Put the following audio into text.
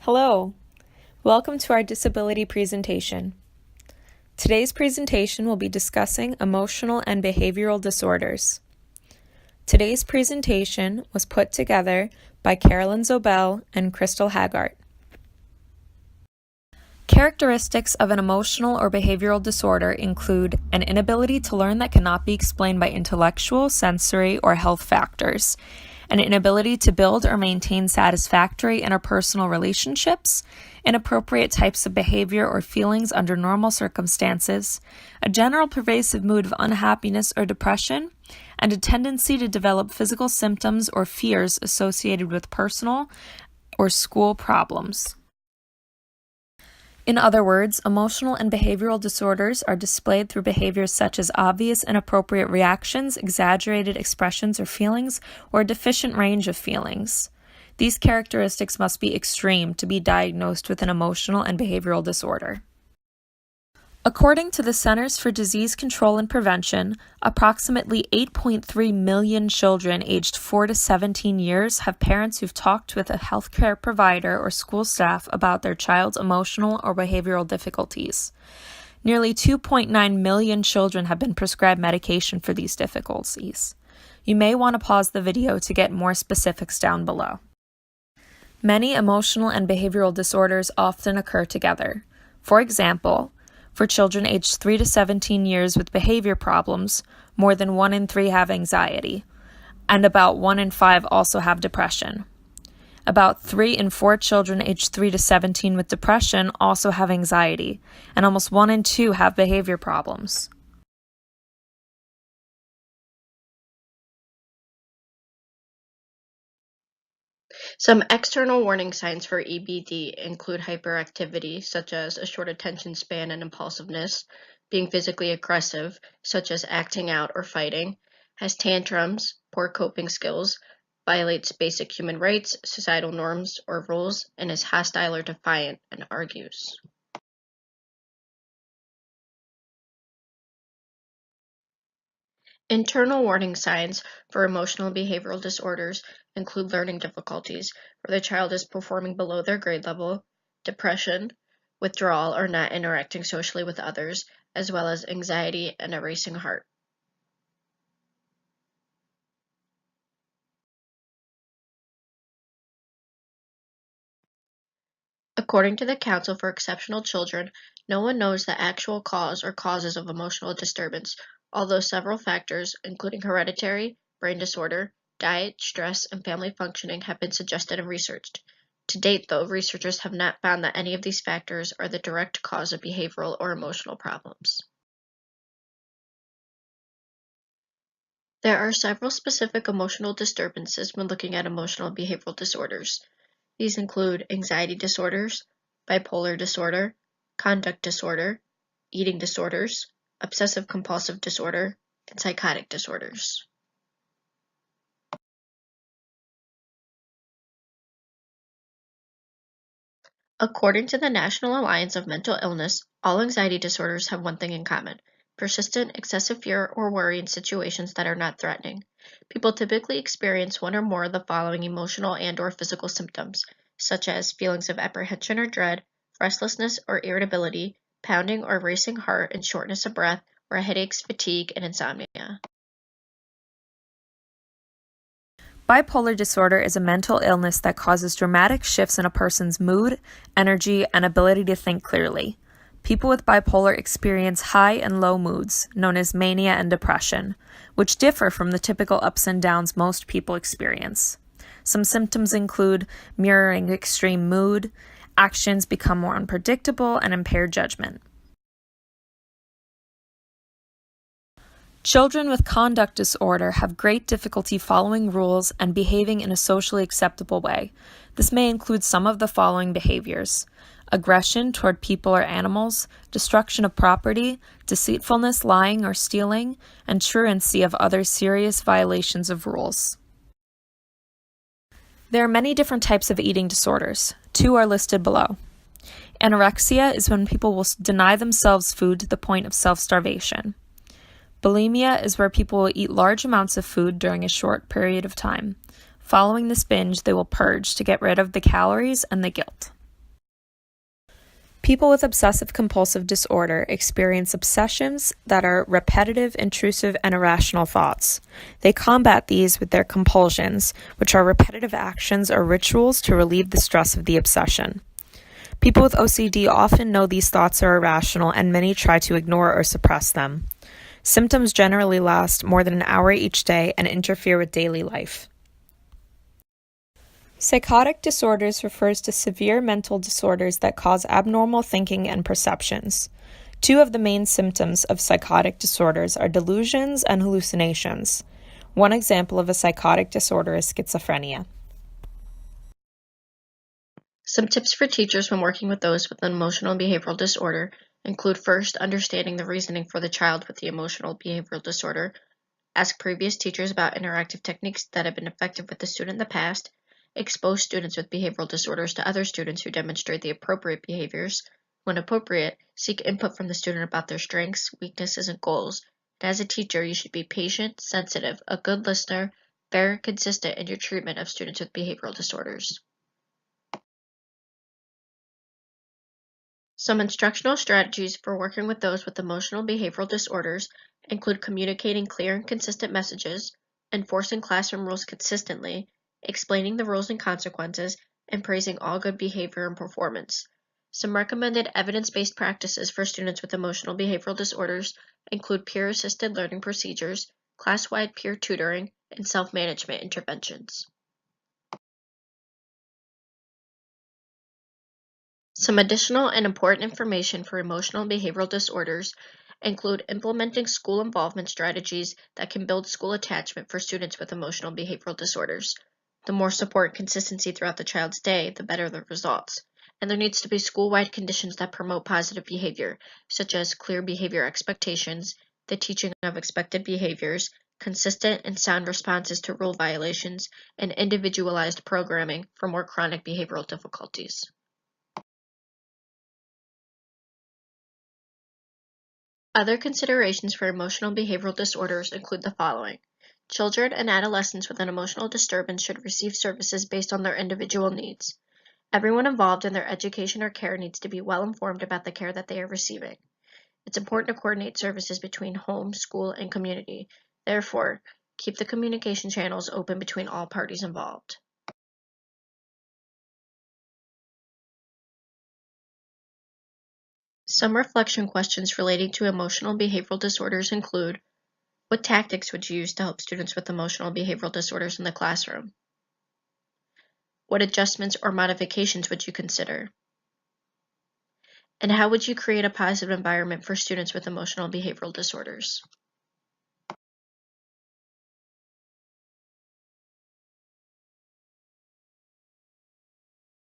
Hello, welcome to our disability presentation. Today's presentation will be discussing emotional and behavioral disorders. Today's presentation was put together by Carolyn Zobel and Crystal Haggart. Characteristics of an emotional or behavioral disorder include an inability to learn that cannot be explained by intellectual, sensory, or health factors, an inability to build or maintain satisfactory interpersonal relationships, inappropriate types of behavior or feelings under normal circumstances, a general pervasive mood of unhappiness or depression, and a tendency to develop physical symptoms or fears associated with personal or school problems. In other words, emotional and behavioral disorders are displayed through behaviors such as obvious inappropriate reactions, exaggerated expressions or feelings, or a deficient range of feelings. These characteristics must be extreme to be diagnosed with an emotional and behavioral disorder. According to the Centers for Disease Control and Prevention, approximately 8.3 million children aged 4 to 17 years have parents who've talked with a healthcare provider or school staff about their child's emotional or behavioral difficulties. Nearly 2.9 million children have been prescribed medication for these difficulties. You may want to pause the video to get more specifics down below. Many emotional and behavioral disorders often occur together. For example, for children aged 3 to 17 years with behavior problems, more than 1 in 3 have anxiety, and about 1 in 5 also have depression. About 3 in 4 children aged 3 to 17 with depression also have anxiety, and almost 1 in 2 have behavior problems. Some external warning signs for EBD include hyperactivity, such as a short attention span and impulsiveness, being physically aggressive, such as acting out or fighting, has tantrums, poor coping skills, violates basic human rights, societal norms or rules, and is hostile or defiant and argues. Internal warning signs for emotional and behavioral disorders include learning difficulties, where the child is performing below their grade level, depression, withdrawal or not interacting socially with others, as well as anxiety and a racing heart. According to the Council for Exceptional Children, no one knows the actual cause or causes of emotional disturbance, although several factors, including hereditary, brain disorder, diet, stress, and family functioning, have been suggested and researched. To date, though, researchers have not found that any of these factors are the direct cause of behavioral or emotional problems. There are several specific emotional disturbances when looking at emotional and behavioral disorders. These include anxiety disorders, bipolar disorder, conduct disorder, eating disorders, obsessive-compulsive disorder, and psychotic disorders. According to the National Alliance of Mental Illness, all anxiety disorders have one thing in common: persistent, excessive fear or worry in situations that are not threatening. People typically experience one or more of the following emotional and/or physical symptoms, such as feelings of apprehension or dread, restlessness or irritability, pounding or racing heart and shortness of breath, or headaches, fatigue, and insomnia. Bipolar disorder is a mental illness that causes dramatic shifts in a person's mood, energy, and ability to think clearly. People with bipolar experience high and low moods, known as mania and depression, which differ from the typical ups and downs most people experience. Some symptoms include mirroring extreme mood, actions become more unpredictable, and impaired judgment. Children with conduct disorder have great difficulty following rules and behaving in a socially acceptable way. This may include some of the following behaviors: aggression toward people or animals, destruction of property, deceitfulness, lying or stealing, and truancy of other serious violations of rules. There are many different types of eating disorders. 2 are listed below. Anorexia is when people will deny themselves food to the point of self-starvation. Bulimia is where people will eat large amounts of food during a short period of time. Following this binge, they will purge to get rid of the calories and the guilt. People with obsessive compulsive disorder experience obsessions that are repetitive, intrusive, and irrational thoughts. They combat these with their compulsions, which are repetitive actions or rituals to relieve the stress of the obsession. People with OCD often know these thoughts are irrational, and many try to ignore or suppress them. Symptoms generally last more than an hour each day and interfere with daily life. Psychotic disorders refers to severe mental disorders that cause abnormal thinking and perceptions. Two of the main symptoms of psychotic disorders are delusions and hallucinations. One example of a psychotic disorder is schizophrenia. Some tips for teachers when working with those with an emotional and behavioral disorder include first, understanding the reasoning for the child with the emotional behavioral disorder. Ask previous teachers about interactive techniques that have been effective with the student in the past. Expose students with behavioral disorders to other students who demonstrate the appropriate behaviors. When appropriate, seek input from the student about their strengths, weaknesses, and goals. And as a teacher, you should be patient, sensitive, a good listener, fair, and consistent in your treatment of students with behavioral disorders. Some instructional strategies for working with those with emotional behavioral disorders include communicating clear and consistent messages, enforcing classroom rules consistently, explaining the rules and consequences, and praising all good behavior and performance. Some recommended evidence-based practices for students with emotional behavioral disorders include peer-assisted learning procedures, class-wide peer tutoring, and self-management interventions. Some additional and important information for emotional and behavioral disorders include implementing school involvement strategies that can build school attachment for students with emotional and behavioral disorders. The more support and consistency throughout the child's day, the better the results. And there needs to be school-wide conditions that promote positive behavior, such as clear behavior expectations, the teaching of expected behaviors, consistent and sound responses to rule violations, and individualized programming for more chronic behavioral difficulties. Other considerations for emotional behavioral disorders include the following. Children and adolescents with an emotional disturbance should receive services based on their individual needs. Everyone involved in their education or care needs to be well informed about the care that they are receiving. It's important to coordinate services between home, school, and community. Therefore, keep the communication channels open between all parties involved. Some reflection questions relating to emotional and behavioral disorders include: what tactics would you use to help students with emotional and behavioral disorders in the classroom? What adjustments or modifications would you consider? And how would you create a positive environment for students with emotional and behavioral disorders?